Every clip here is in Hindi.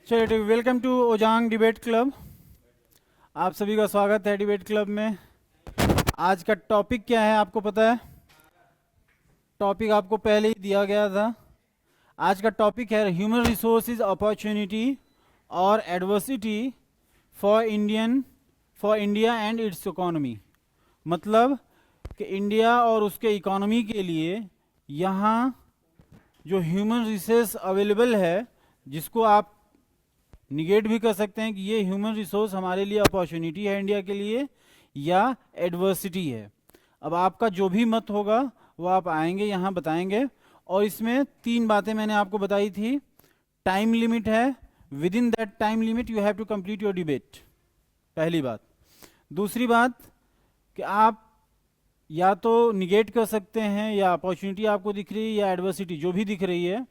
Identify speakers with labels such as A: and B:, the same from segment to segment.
A: चलिए, वेलकम टू ओजांग डिबेट क्लब। आप सभी का स्वागत है डिबेट क्लब में। आज का टॉपिक क्या है आपको पता है? टॉपिक आपको पहले ही दिया गया था। आज का टॉपिक है ह्यूमन रिसोर्सेज अपॉर्चुनिटी और adversity for India and it's economy. मतलब कि इंडिया और उसके इकोनॉमी के लिए यहाँ जो ह्यूमन रिसोर्स अवेलेबल है, जिसको आप निगेट भी कर सकते हैं कि ये ह्यूमन रिसोर्स हमारे लिए अपॉर्चुनिटी है इंडिया के लिए या एडवर्सिटी है। अब आपका जो भी मत होगा वो आप आएंगे यहाँ बताएंगे। और इसमें 3 बातें मैंने आपको बताई थी। टाइम लिमिट है, within that time limit you have to complete your debate, पहली बात। दूसरी बात कि आप या तो निगेट कर सकते हैं, या अपॉर्चुनिटी आपको दिख रही है या एडवर्सिटी जो भी दिख रही है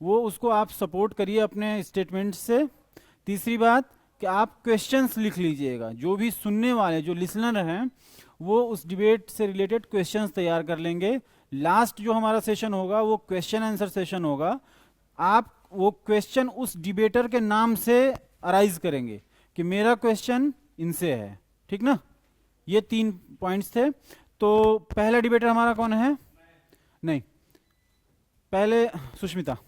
A: वो उसको आप सपोर्ट करिए अपने स्टेटमेंट से। तीसरी बात कि आप क्वेश्चंस लिख लीजिएगा। जो भी सुनने वाले जो लिसनर हैं वो उस डिबेट से रिलेटेड क्वेश्चंस तैयार कर लेंगे। लास्ट जो हमारा सेशन होगा वो क्वेश्चन आंसर सेशन होगा। आप वो क्वेश्चन उस डिबेटर के नाम से अराइज करेंगे कि मेरा क्वेश्चन इनसे है, ठीक ना? ये 3 पॉइंट्स थे। तो पहला डिबेटर हमारा कौन है? नहीं, पहले Sushmita.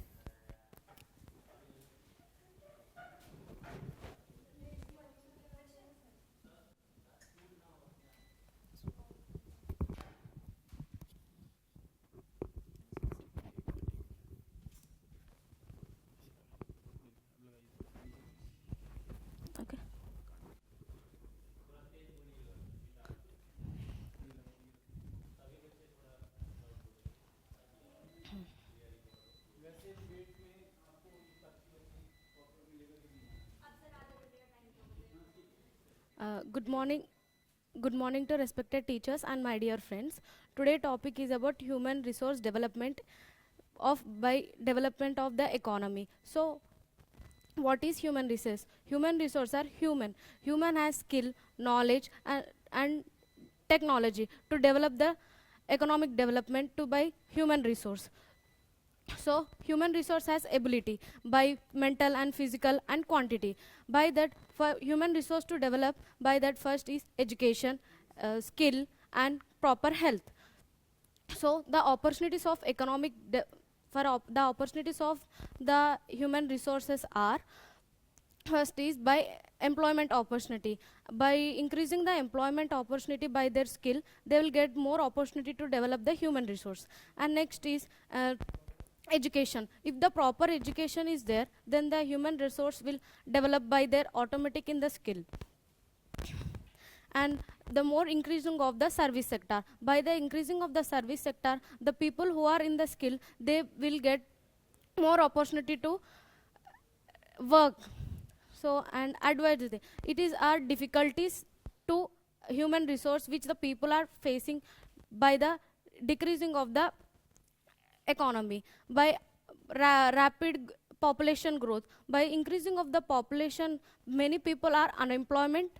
B: Okay. Good morning. Good morning to respected teachers and my dear friends. Today topic is about human resource development by development of the economy. So what is human resource? Human resource are human. Human has skill, knowledge and technology to develop the economic development to by human resource. So human resource has ability by mental and physical and quantity. By that, for human resource to develop, by that first is education, skill and proper health. So the opportunities of the opportunities of the human resources are: first is by employment opportunity. By increasing the employment opportunity by their skill, they will get more opportunity to develop the human resource. And next is education. If the proper education is there, then the human resource will develop by their automatic in the skill. And the more increasing of the service sector, by the increasing of the service sector, the people who are in the skill, they will get more opportunity to work. So and adversity, it is our difficulties to human resource which the people are facing by the decreasing of the economy. By rapid population growth, by increasing of the population, many people are unemployment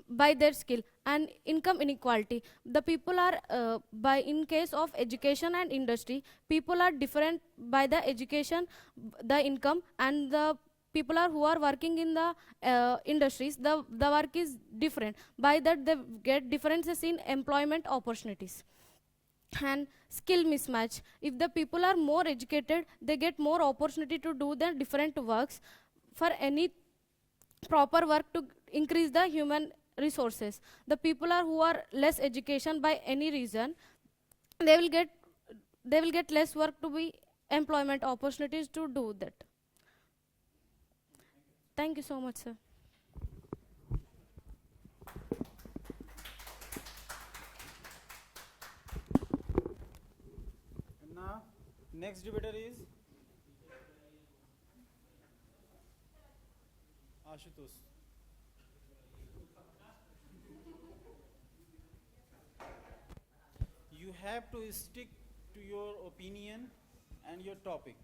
B: by their skill. And income inequality, the people are by in case of education and industry, people are different by the education, the income, and the people are who are working in the industries, the work is different. By that they get differences in employment opportunities. And skill mismatch, if the people are more educated, they get more opportunity to do the different works. For any proper work to increase the human resources, the people are who are less education by any reason, they will get less work to be employment opportunities to do that. Thank you so much, sir.
A: Now, next debater is Ashutosh. You have to stick to your opinion and your topic,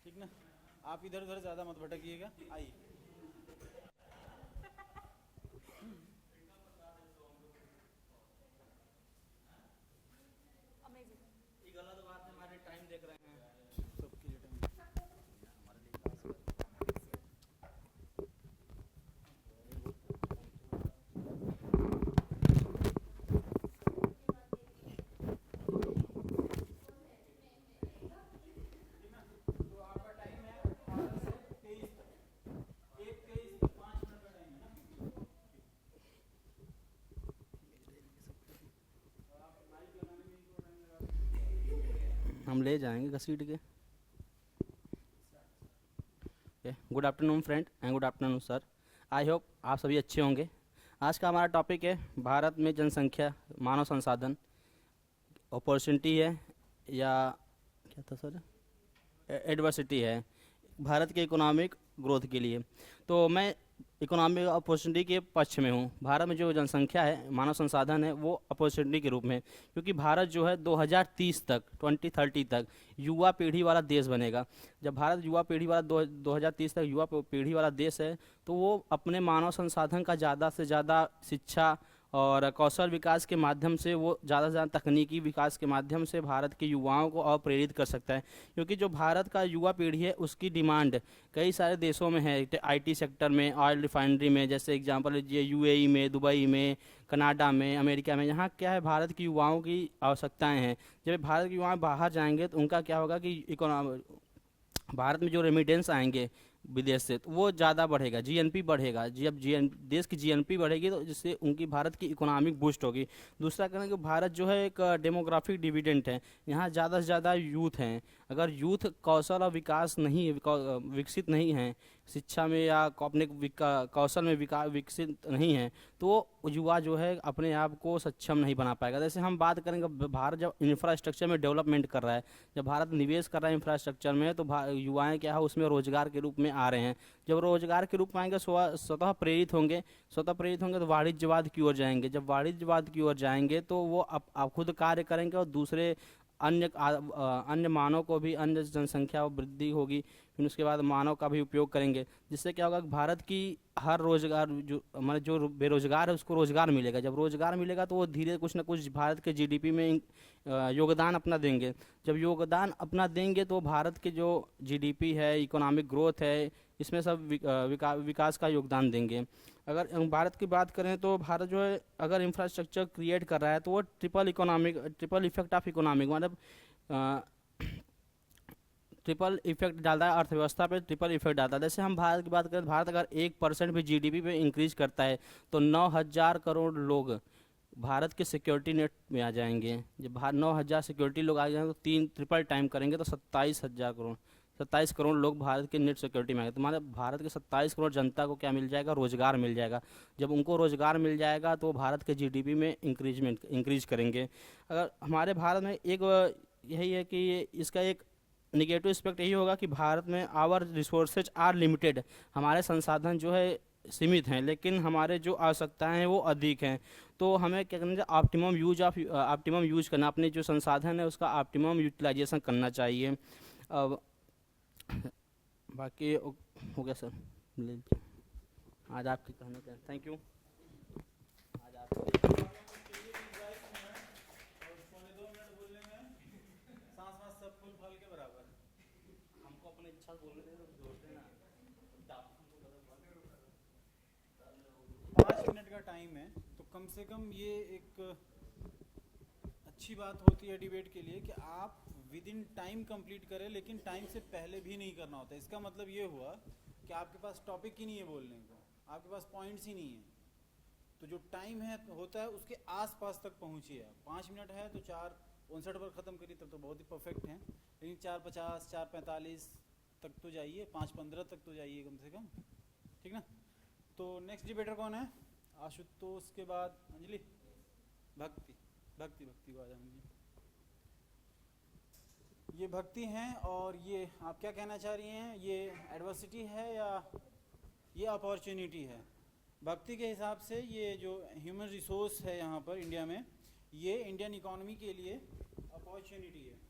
A: ठीक ना? आप इधर उधर ज्यादा मत भटकिएगा। आइए। गलत बात है, हमारे टाइम देख रहे हैं। सबके लिए टाइम।
C: ले जाएंगे घसीट के। Good afternoon friend and good afternoon sir. I hope आप सभी अच्छे होंगे। आज का हमारा टॉपिक है भारत में जनसंख्या, मानव संसाधन, अपॉर्चुनिटी है या क्या था सर, एडवर्सिटी है भारत के इकोनॉमिक ग्रोथ के लिए। तो मैं इकोनॉमिक अपॉर्चुनिटी के पक्ष में हूँ। भारत में जो जनसंख्या है, मानव संसाधन है, वो अपॉर्चुनिटी के रूप में, क्योंकि भारत जो है 2030 तक 2030 तक युवा पीढ़ी वाला देश बनेगा। जब भारत युवा पीढ़ी वाला 2030 तक युवा पीढ़ी वाला देश है, तो वो अपने मानव संसाधन का ज़्यादा से ज़्यादा शिक्षा और कौशल विकास के माध्यम से, वो ज़्यादा से ज़्यादा तकनीकी विकास के माध्यम से भारत के युवाओं को और प्रेरित कर सकता है। क्योंकि जो भारत का युवा पीढ़ी है, उसकी डिमांड कई सारे देशों में है। आईटी सेक्टर में, ऑयल रिफाइनरी में, जैसे एग्जांपल लीजिए यूएई में, दुबई में, कनाडा में, अमेरिका में। यहाँ क्या है, भारत की युवाओं की आवश्यकताएँ हैं। जब भारत के युवा बाहर जाएंगे तो उनका क्या होगा कि भारत में जो रेमिटेंस आएंगे विदेश से, तो वो ज़्यादा बढ़ेगा, जीएनपी बढ़ेगा। जब देश की जीएनपी बढ़ेगी तो जिससे उनकी भारत की इकोनॉमिक बूस्ट होगी। दूसरा कहना कि भारत जो है एक डेमोग्राफिक डिविडेंट है। यहाँ ज़्यादा से ज़्यादा यूथ हैं। अगर यूथ कौशल और विकास नहीं विकसित नहीं है, शिक्षा में या अपने कौशल में विकसित नहीं है, तो युवा जो है अपने आप को सक्षम नहीं बना पाएगा। जैसे हम बात करेंगे, भारत जब इंफ्रास्ट्रक्चर में डेवलपमेंट कर रहा है, जब भारत निवेश कर रहा है इंफ्रास्ट्रक्चर में, तो युवाएं क्या है, उसमें रोजगार के रूप में आ रहे हैं। जब रोजगार के रूप में आएंगे, स्वतः प्रेरित होंगे तो वाणिज्यवाद की ओर जाएंगे। जब वाणिज्यवाद की ओर जाएंगे तो वो आप खुद कार्य करेंगे और दूसरे अन्य मानव को भी, अन्य जनसंख्या वृद्धि होगी, फिर उसके बाद मानव का भी उपयोग करेंगे। जिससे क्या होगा कि भारत की हर रोजगार जो बेरोजगार है उसको रोजगार मिलेगा। जब रोजगार मिलेगा तो वो धीरे कुछ ना कुछ भारत के जीडीपी में योगदान अपना देंगे। जब योगदान अपना देंगे तो भारत के जो जीडीपी है, इकोनॉमिक ग्रोथ है, इसमें सब विकास का योगदान देंगे। अगर भारत की बात करें तो भारत जो है अगर इंफ्रास्ट्रक्चर क्रिएट कर रहा है तो वो ट्रिपल इफेक्ट ऑफ इकोनॉमिक, मतलब ट्रिपल इफेक्ट डालता है अर्थव्यवस्था पे, ट्रिपल इफेक्ट डालता है। जैसे हम भारत की बात करें, भारत अगर 1% भी जीडीपी पे इंक्रीज करता है तो 9,000 करोड़ लोग भारत के सिक्योरिटी नेट में आ जाएंगे। जब 9,000 सिक्योरिटी लोग आ जाएंगे तो ट्रिपल टाइम करेंगे तो 27 करोड़ लोग भारत के नेट सिक्योरिटी में आएंगे। तो हमारे भारत के 27 करोड़ जनता को क्या मिल जाएगा, रोजगार मिल जाएगा। जब उनको रोजगार मिल जाएगा तो भारत के जीडीपी में इंक्रीज करेंगे। अगर हमारे भारत में एक यही है कि इसका एक निगेटिव एस्पेक्ट यही होगा कि भारत में आवर रिसोर्सेज आर लिमिटेड, हमारे संसाधन जो है सीमित हैं, लेकिन हमारे जो आवश्यकताएं हैं वो अधिक हैं। तो हमें क्या करना चाहिए, ऑप्टिमम यूज करना, अपने जो संसाधन है उसका ऑप्टिमम यूटिलाइजेशन करना चाहिए। अब बाकी हो गया सर, आज आपके कहने का थैंक यू। आज आप हमको अपने इच्छा बोलने दें तो जोड़ते ना।
A: 5 मिनट का टाइम है, तो कम से कम ये एक अच्छी बात होती है डिबेट के लिए कि आप विद इन टाइम कंप्लीट करें, लेकिन टाइम से पहले भी नहीं करना होता। इसका मतलब ये हुआ कि आपके पास टॉपिक ही नहीं है बोलने को, आपके पास पॉइंट्स ही नहीं है। तो जो टाइम है होता है उसके आसपास तक पहुंचिए आप। 5 मिनट है तो 4:59 पर ख़त्म करिए, तब तो बहुत ही परफेक्ट हैं। लेकिन 4:50, 4:45 तक तो जाइए, 5:15 तक तो जाइए कम से कम, ठीक ना। तो नेक्स्ट डिबेटर कौन है? आशुतोष के बाद अंजलि, भक्ति को आ जाएंगे। ये भक्ति हैं, और ये आप क्या कहना चाह रही हैं, ये एडवर्सिटी है या ये अपॉर्चुनिटी है? भक्ति के हिसाब से ये जो ह्यूमन रिसोर्स है यहाँ पर इंडिया में, ये इंडियन इकोनॉमी के लिए अपॉर्चुनिटी है।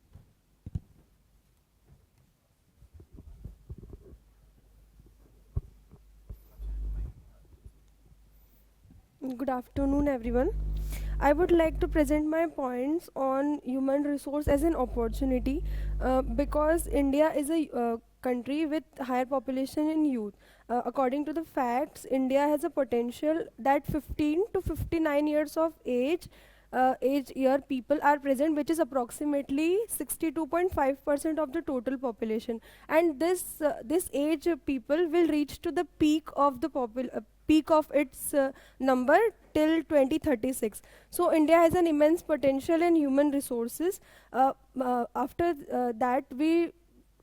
D: Good afternoon, everyone. I would like to present my points on human resource as an opportunity because India is a country with higher population in youth. According to the facts, India has a potential that 15 to 59 years of age age year people are present, which is approximately 62.5% of the total population. And this age people will reach to the peak of the peak of its number till 2036. So India has an immense potential in human resources. After that, we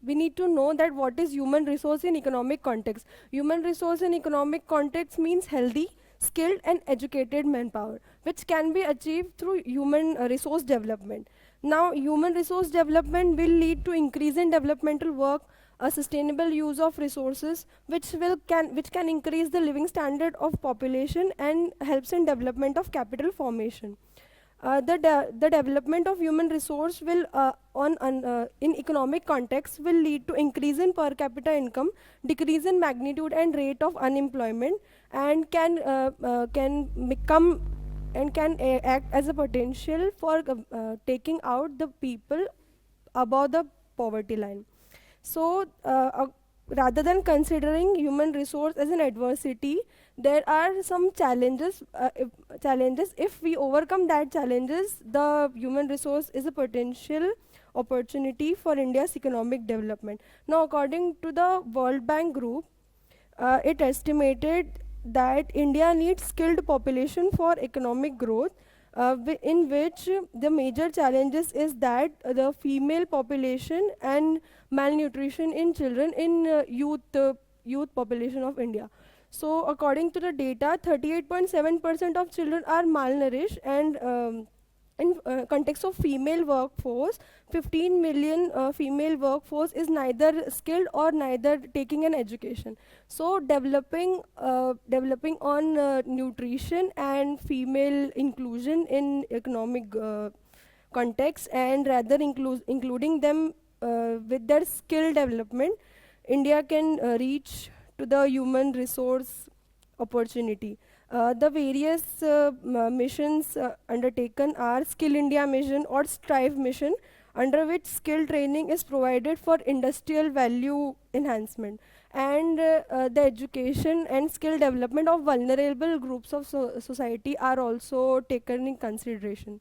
D: need to know that what is human resource in economic context. Human resource in economic context means healthy, skilled and educated manpower, which can be achieved through human resource development. Now, human resource development will lead to increase in developmental work, a sustainable use of resources, which can increase the living standard of population and helps in development of capital formation. The development of human resource will in economic context will lead to increase in per capita income, decrease in magnitude and rate of unemployment, and can become and can act as a potential for taking out the people above the poverty line. So rather than considering human resource as an adversity, there are some challenges. If we overcome that challenges, the human resource is a potential opportunity for India's economic development. Now, according to the World Bank Group, it estimated that India needs skilled population for economic growth, in which the major challenges is that the female population and malnutrition in children in youth population of India. So according to the data, 38.7% of children are malnourished, and in context of female workforce, 15 million female workforce is neither skilled or neither taking an education. So developing on nutrition and female inclusion in economic context, and rather including them with their skill development, India can reach to the human resource opportunity. The various missions undertaken are Skill India mission or Strive mission, under which skill training is provided for industrial value enhancement, and the education and skill development of vulnerable groups of society are also taken in consideration.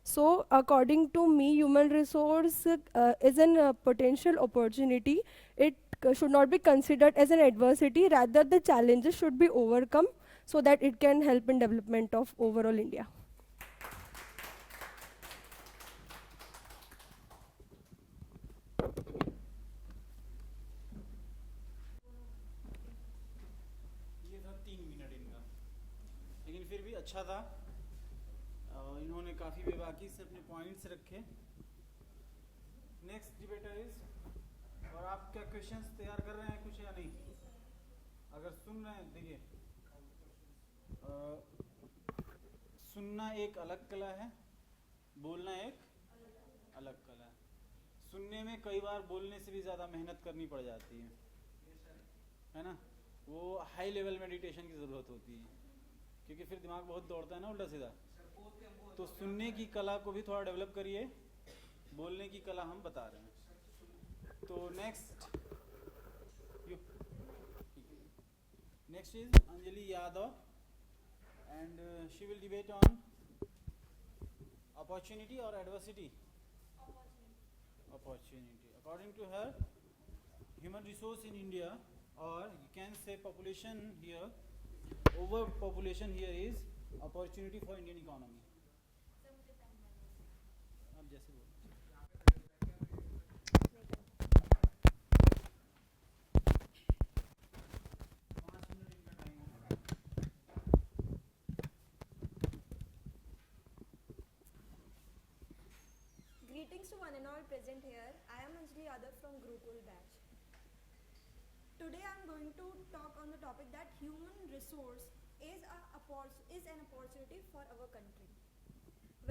D: So according to me, human resource is a potential opportunity. It should not be considered as an adversity, rather the challenges should be overcome so that it can help in development of overall India.
A: ये था 3 मिनट इनका, लेकिन फिर भी अच्छा था। इन्होंने काफ़ी बेबाकी से अपने पॉइंट्स रखे। नेक्स्ट डिबेटर इज, और आप क्या क्वेश्चंस तैयार कर रहे हैं कुछ या नहीं? अगर सुन रहे हैं, देखिए, सुनना एक अलग कला है, बोलना एक अलग कला है। सुनने में कई बार बोलने से भी ज़्यादा मेहनत करनी पड़ जाती है ना? वो हाई लेवल मेडिटेशन की ज़रूरत होती है, क्योंकि फिर दिमाग बहुत दौड़ता है ना उल्टा सीधा। तो सुनने की कला को भी थोड़ा डेवलप करिए, बोलने की कला हम बता रहे हैं। तो next is Anjali Yadav, and she will debate on opportunity or adversity. Opportunity. According to her, human resource in India, or you can say population here, overpopulation here is opportunity for Indian economy. आप जैसे बोलो।
E: Greetings to one and all present here. I am Anjali Yadav from Gurukul batch. Today I am going to talk on the topic that human resource is an opportunity for our country.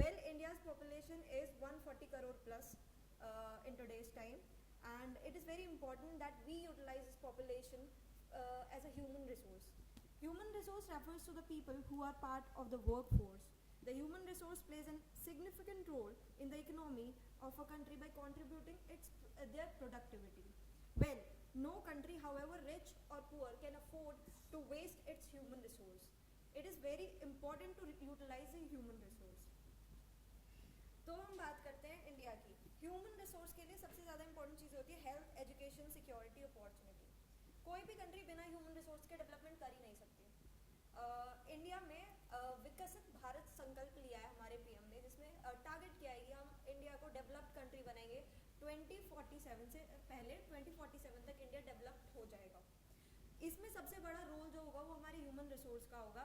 E: Well, India's population is 140 crore plus in today's time, and it is very important that we utilize this population as a human resource. Human resource refers to the people who are part of the workforce. The human resource plays a significant role in the economy of a country by contributing their productivity. Well, no country, however rich or poor, can afford to waste its human resource. It is very important to utilize the human resource. तो हम बात करते हैं इंडिया की। ह्यूमन रिसोर्स के लिए सबसे ज़्यादा इंपॉर्टेंट चीज़ होती है हेल्थ, एजुकेशन, सिक्योरिटी, अपॉर्चुनिटी। कोई भी कंट्री बिना ह्यूमन रिसोर्स के डेवलपमेंट कर ही नहीं सकती। इंडिया में विकसित भारत संकल्प लिया है हमारे पीएम ने, जिसमें टारगेट किया है कि हम इंडिया को डेवलप्ड कंट्री बनाएंगे 2047 से पहले। 2047 तक इंडिया डेवलप्ड हो जाएगा। इसमें सबसे बड़ा रोल जो होगा वो हमारे ह्यूमन रिसोर्स का होगा।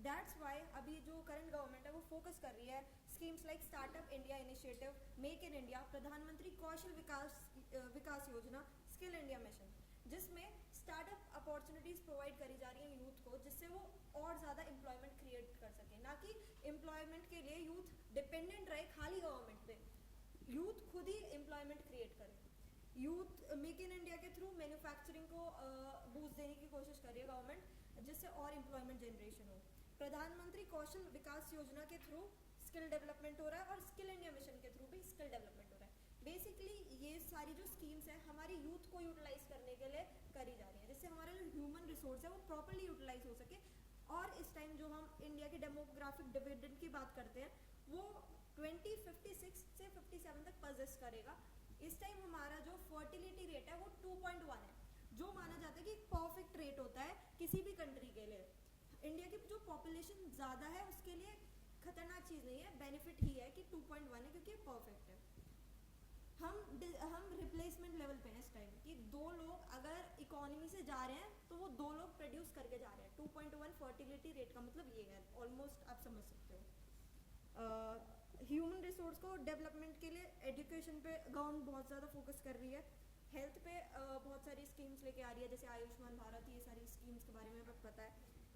E: दैट्स वाई अभी जो करंट गवर्नमेंट है वो फोकस कर रही है schemes like startup India initiative, make in India, प्रधानमंत्री कौशल विकास योजना, स्किल इंडिया मिशन, जिसमें स्टार्टअप अपॉर्चुनिटीज प्रोवाइड करी जा रही हैं यूथ को, जिससे वो और ज़्यादा एम्प्लॉयमेंट क्रिएट कर सके। ना कि एम्प्लॉयमेंट के लिए यूथ डिपेंडेंट रहे खाली गवर्नमेंट पे, यूथ खुद ही एम्प्लॉयमेंट क्रिएट करे। यूथ मेक इन इंडिया के थ्रू मैन्युफैक्चरिंग को बूस्ट देने की कोशिश कर रही है गवर्नमेंट, जिससे और एम्प्लॉयमेंट जनरेशन हो। प्रधानमंत्री कौशल विकास योजना के थ्रू स्किल डेवलपमेंट हो रहा है और स्किल इंडिया मिशन के थ्रू भी स्किल डेवलपमेंट हो रहा है। बेसिकली ये सारी जो स्कीम्स हैं हमारी यूथ को यूटिलाइज करने के लिए करी जा रही है, जिससे हमारा जो ह्यूमन रिसोर्स है वो प्रॉपर्ली यूटिलाइज हो सके। और इस टाइम जो हम इंडिया के डेमोग्राफिक डिविडेंड की बात करते हैं वो 2056 से 57 तक परसिस्ट करेगा। इस टाइम हमारा जो फर्टिलिटी रेट है वो 2.1 है, जो माना जाता है कि एक परफेक्ट रेट होता है किसी भी कंट्री के लिए। इंडिया की जो पॉपुलेशन ज़्यादा है उसके लिए खतरनाक चीज़ नहीं है, बेनिफिट ही है कि 2.1 है, क्योंकि परफेक्ट है। हम रिप्लेसमेंट लेवल पे हैं इस टाइम कि 2 लोग अगर इकोनॉमी से जा रहे हैं तो वो 2 लोग प्रोड्यूस करके जा रहे हैं। 2.1 फर्टिलिटी रेट का मतलब ये है, ऑलमोस्ट आप समझ सकते हो। ह्यूमन रिसोर्स को डेवलपमेंट के लिए एजुकेशन पे गवर्नमेंट बहुत ज़्यादा फोकस कर रही है। हेल्थ पे बहुत सारी स्कीम्स लेके आ रही है, जैसे आयुष्मान भारत, ये सारी स्कीम्स के बारे में हमें पता है।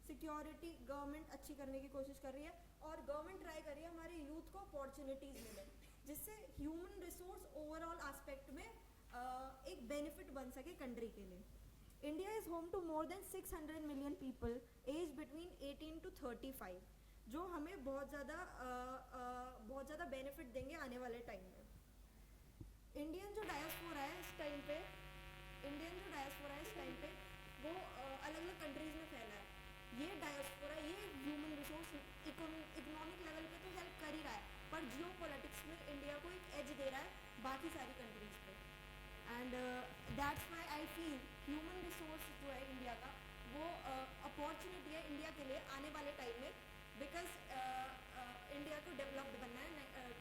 E: सिक्योरिटी गवर्नमेंट अच्छी करने की कोशिश कर रही है और गवर्नमेंट ट्राई कर रही है हमारे यूथ को अपॉर्चुनिटीज़ मिले, जिससे ह्यूमन रिसोर्स ओवरऑल एस्पेक्ट में एक बेनिफिट बन सके कंट्री के लिए। India is home to more than 600 million people age between 18 to 35, जो हमें बहुत ज़्यादा बेनिफिट देंगे आने वाले टाइम में। इंडियन जो डायस्पोरा है इस टाइम पे वो अलग अलग कंट्रीज़ में फैला है। ये डायस्पोरा, ये ह्यूमन रिसोर्स इकोनॉमिक लेवल पे तो हेल्प कर ही रहा है, पर जियो पॉलिटिक्स में इंडिया को एक एज दे रहा है बाकी सारी कंट्रीज़ पे। And that's why I feel human resource जो है इंडिया का वो अपॉर्चुनिटी है इंडिया के लिए आने वाले टाइम में, बिकॉज इंडिया को डेवलप्ड बनना है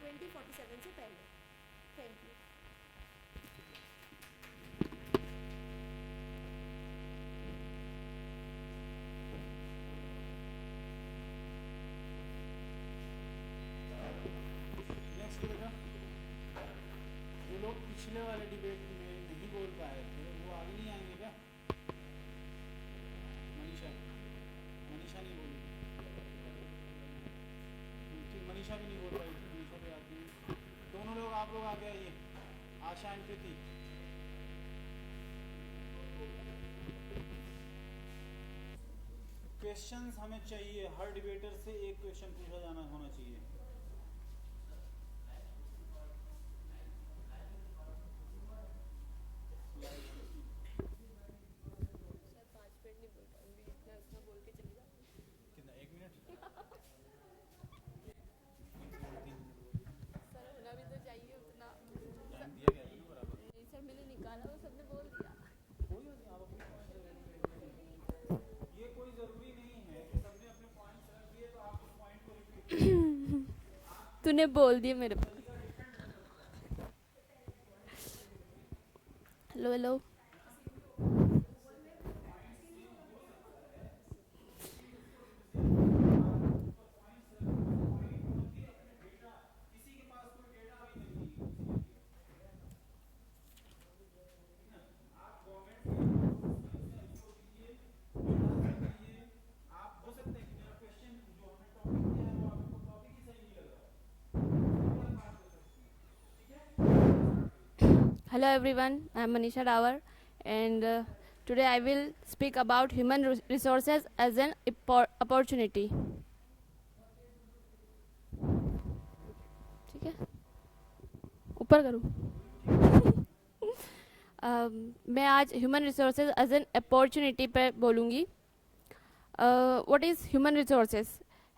E: 2047 से पहले। Thank you.
A: नेक्स्ट बेटा, जो लोग पिछले वाले डिबेट में नहीं बोल पाए थे वो आगे नहीं आएंगे क्या? मनीषा नहीं बोली, मनीषा भी नहीं बोल पाई थी, मनीषा भी आती है। दोनों लोग, आप लोग आगे आइए, आशा एंड प्रीति। क्वेश्चंस हमें चाहिए, हर डिबेटर से एक क्वेश्चन पूछा जाना होना चाहिए। कितना, 1 मिनट?
B: सर होना भी तो चाहिए उतना।
A: टाइम दिया गया है ना बराबर।
B: नहीं सर, मैंने निकाला, वो सबने बोल दिया।
A: कोई बात नहीं, आप अपने पॉइंट, ये कोई जरूरी नहीं है कि सबने अपने पॉइंट्स रख दिए तो आप उस पॉइंट को रिपीट।
B: तूने बोल दिया मेरे। Hello hello. Hello everyone, I am Manisha Dawar and today I will speak about human resources as an opportunity. ठीक है, ऊपर करूँ। मैं आज human resources as an opportunity पर बोलूँगी। What is human resources?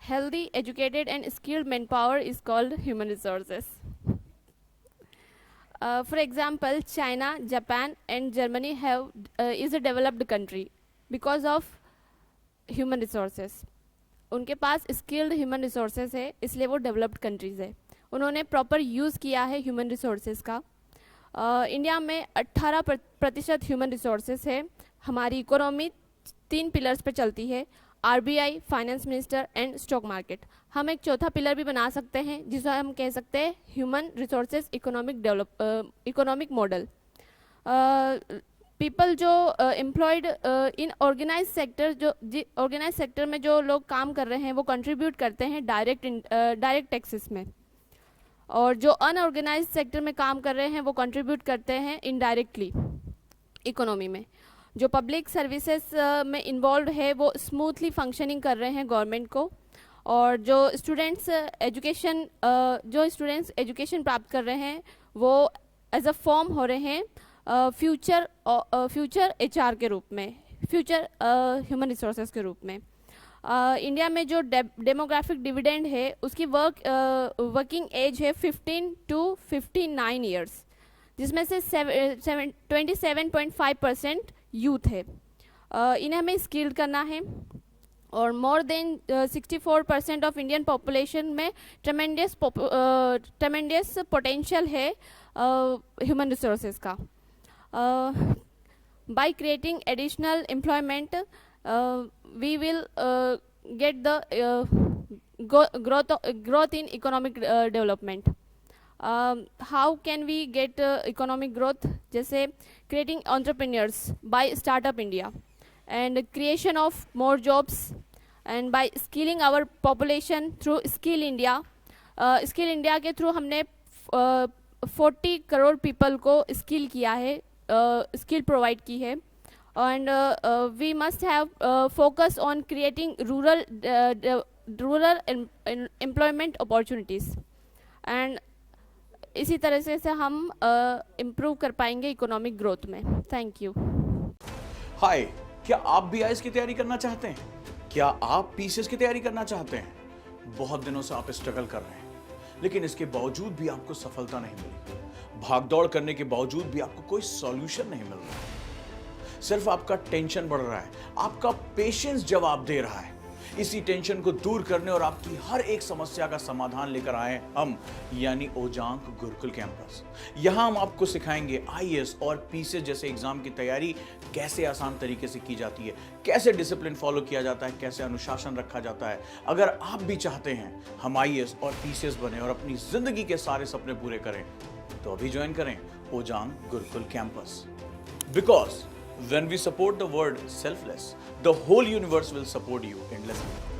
B: healthy, educated and skilled manpower is called human resources. For example, China, Japan and Germany is a developed country because of human resources. उनके पास स्किल्ड ह्यूमन रिसोर्सेज है, इसलिए वो डेवलप्ड कंट्रीज़ है. उन्होंने प्रॉपर यूज़ किया है ह्यूमन रिसोर्सेज का. इंडिया में 18% ह्यूमन रिसोर्सेज है. हमारी इकोनॉमी 3 पिलर्स पे चलती है, RBI, finance minister and stock market. हम एक चौथा पिलर भी बना सकते हैं जिसे हम कह सकते हैं human resources economic model. People जो एम्प्लॉयड इन ऑर्गेनाइज सेक्टर, जो ऑर्गेनाइज सेक्टर में जो लोग काम कर रहे हैं वो कंट्रीब्यूट करते हैं डायरेक्ट टैक्सेस में, और जो अनऑर्गेनाइज सेक्टर में काम कर रहे हैं वो कंट्रीब्यूट करते हैं इनडायरेक्टली इकोनॉमी में. जो पब्लिक सर्विसेज में इन्वॉल्व है वो स्मूथली फंक्शनिंग कर रहे हैं गवर्नमेंट को, और जो स्टूडेंट्स एजुकेशन प्राप्त कर रहे हैं वो एज अ फॉर्म हो रहे हैं फ्यूचर एचआर के रूप में, फ्यूचर ह्यूमन रिसोर्सेज के रूप में. इंडिया में जो डेमोग्राफिक डिविडेंड है उसकी वर्किंग एज है 15 to 59 ईयर्स, जिसमें से 27.5% यूथ है. इन्हें हमें स्किल्ड करना है, और more than 64% of Indian population में ट्रेमेंडियस पोटेंशियल है ह्यूमन रिसोर्सेज का. by creating additional employment, we will get the growth in economic development. How can we get economic growth? जैसे creating entrepreneurs by Startup India, and creation of more jobs, and by skilling our population through Skill India. Skill India के थ्रू हमने 40 करोड़ पीपल को स्किल किया है, स्किल प्रोवाइड की है. And we must have focus on creating rural employment opportunities, and इसी तरह से हम इम्प्रूव कर पाएंगे इकोनॉमिक ग्रोथ में. Thank you.
F: हाय, क्या आप भी आईएएस की तैयारी करना चाहते हैं? क्या आप पीसीएस की तैयारी करना चाहते हैं? बहुत दिनों से आप स्ट्रगल कर रहे हैं, लेकिन इसके बावजूद भी आपको सफलता नहीं मिली. भागदौड़ करने के बावजूद भी आपको कोई सॉल्यूशन नहीं मिल रहा. सिर्फ आपका टेंशन बढ़ रहा है, आपका पेशेंस जवाब दे रहा है. इसी टेंशन को दूर करने और आपकी हर एक समस्या का समाधान लेकर आए हम, यानी ओजांग गुरुकुल कैंपस. यहां हम आपको सिखाएंगे आईएएस और पीसीएस जैसे एग्जाम की तैयारी कैसे आसान तरीके से की जाती है, कैसे डिसिप्लिन फॉलो किया जाता है, कैसे अनुशासन रखा जाता है. अगर आप भी चाहते हैं हम आईएएस और पीसीएस बने और अपनी जिंदगी के सारे सपने पूरे करें, तो अभी ज्वाइन करें Ojaank Gurukul campus. Because when we support the word selfless, the whole universe will support you endlessly.